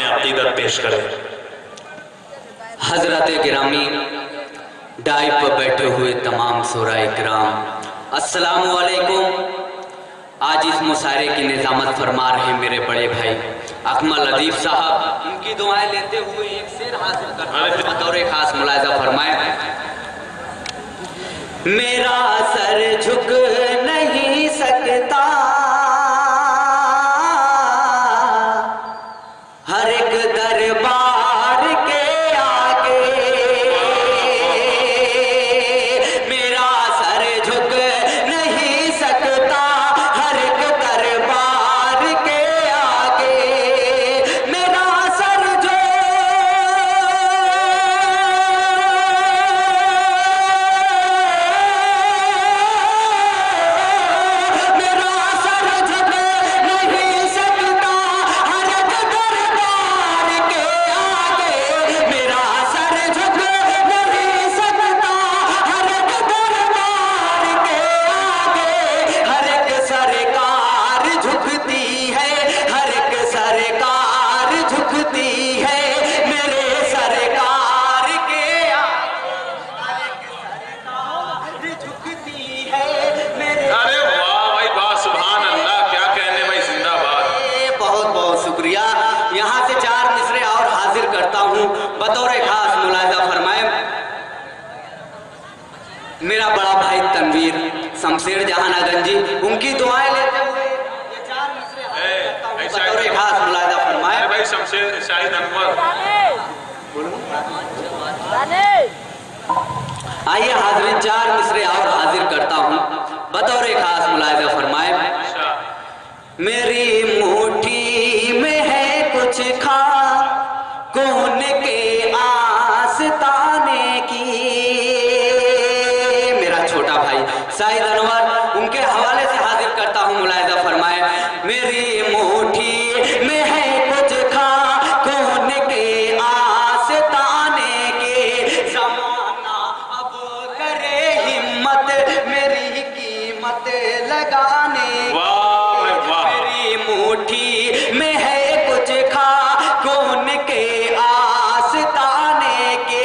अकीदत पेश करें। हजरत गिरामी, डाइव पर बैठे हुए तमाम सूराए किराम, अस्सलामु अलैकुम। आज इस मुशायरे की निजामत फरमा रहे मेरे बड़े भाई अकमल अदीब साहब। उनकी दुआएं लेते हुए एक शेर हासिल करते हैं, बतौर खास मुलाहिजा फरमाए। मेरा सर झुक नहीं सकता हर एक दरबार के आगे, मेरा सर झुक नहीं सकता हर एक दरबार के आगे, मेरा सर बतौर खास मुलाहिजा फरमाए। मेरा बड़ा भाई तनवीर शमशेर जहानागंजी, उनकी दुआएं लेते हुए ये चार मिसरे बतौर खास मुलाहिजा फरमाए। भाई शमशेर शाहिद अनवर, आइए हाजिरीन, चार मिसरे और हाजिर करता हूँ, बतौर खास मुलाहिजा फरमाए। मेरी मुट्ठी में है कुछ खा कौन के आस्ताने की, मेरा छोटा भाई शाहिद अनवर, उनके हवाले से हाजिर करता हूँ, मुलाहिजा फरमाए। मेरी मुट्ठी में है कुछ खा कौन के आस्ताने के, ज़माना अब करे हिम्मत मेरी कीमत लगाने की, मेरी मुट्ठी में है कुछ खा कौन के आस्ताने के,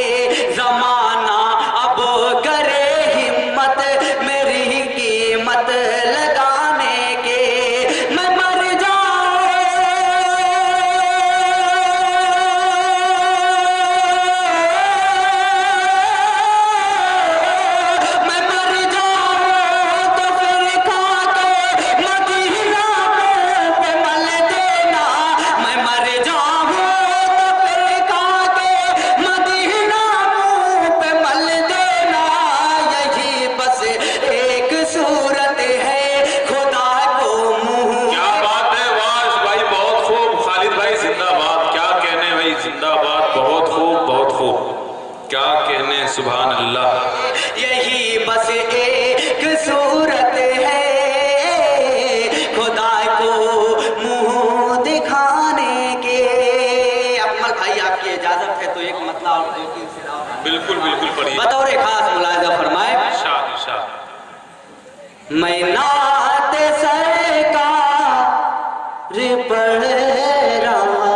ज़माना अब करे हिम्मत मेरी कीमत लगाने के, मैं मर जाऊं तो फिर खा के मदीना पे मल देना, मैं मर जाऊं तो फिर खा के मदीना पे मल देना, यही बस एक सूरत है खुदा को मुंह। क्या बात है, वाह भाई, बहुत खूब। खालिद भाई जिंदाबाद, क्या कहने भाई, जिंदाबाद, बहुत खूब, बहुत खूब, क्या कहने, सुभान अल्लाह। यही बस एक सूरत है खुदा को मुंह दिखाने के। अकमल भाई, आपकी इजाजत है तो एक मतलब और दो तीन सिरा और बिल्कुल बिल्कुल पढ़िए। बतौर खास मुलाहिजा फरमाए। इरशाद इरशाद। मैं नात सरकार पढ़ रहा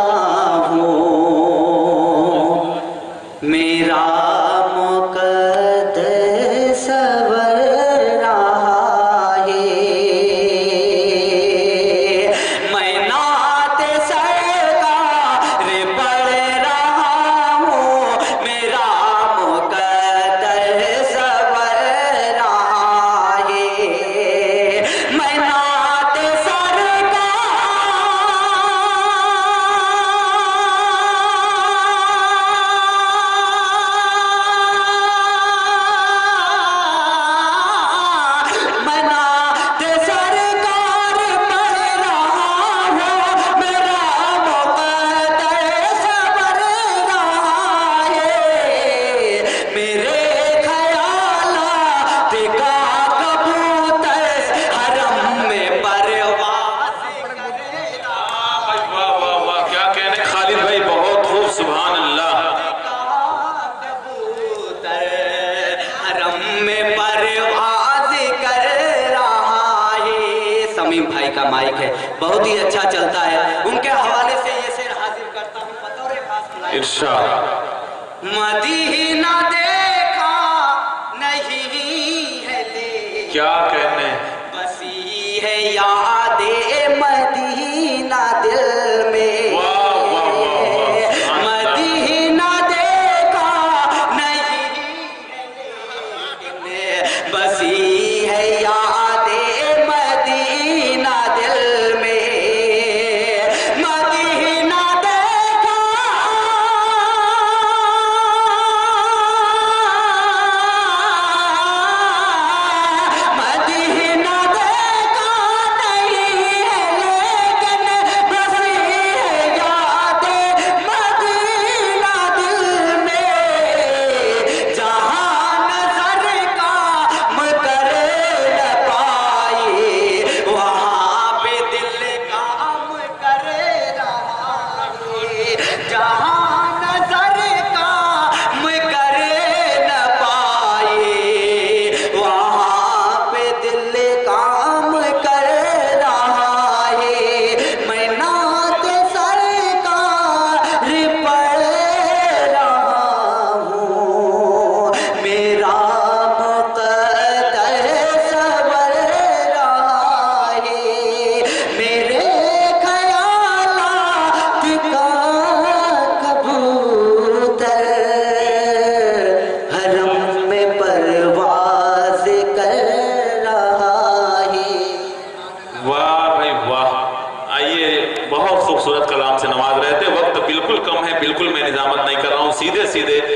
हूँ, मेरा मुक़द्दस सवर रहा है, मैं नात सरकार पढ़ रहा हूँ, मेरा मुक़द्दस इरशाद। मदीना देखा नहीं है ले, क्या कहने, बसी है यादें मदीना दिल में। वाह वाह वाह वाह। मदीना देखा नहीं है ले, बसी है यादें मदीना दिल में। मदीना देखा, मदीना देखा नहीं है लेकिन बसी है यादें मदीना दिल में। जहाँ नजर काम करे न पाए, वहाँ पे दिल काम करे रहा है। जहाँ नजर काम करे न पाए, वहाँ पे दिल काम कर रहा है। मैं नात सरकार पढ़ रहा हूँ, मेरा मुक़द्दर सवर रहा है। मेरे ख्यालात का कबूतर हरम में परवाज़ कर रहा है। वाह भाई वाह। आइए, बहुत खूबसूरत कलाम से नवाज रहे थे। वक्त बिल्कुल कम है, बिल्कुल मैं निजामत नहीं कर रहा हूँ, सीधे सीधे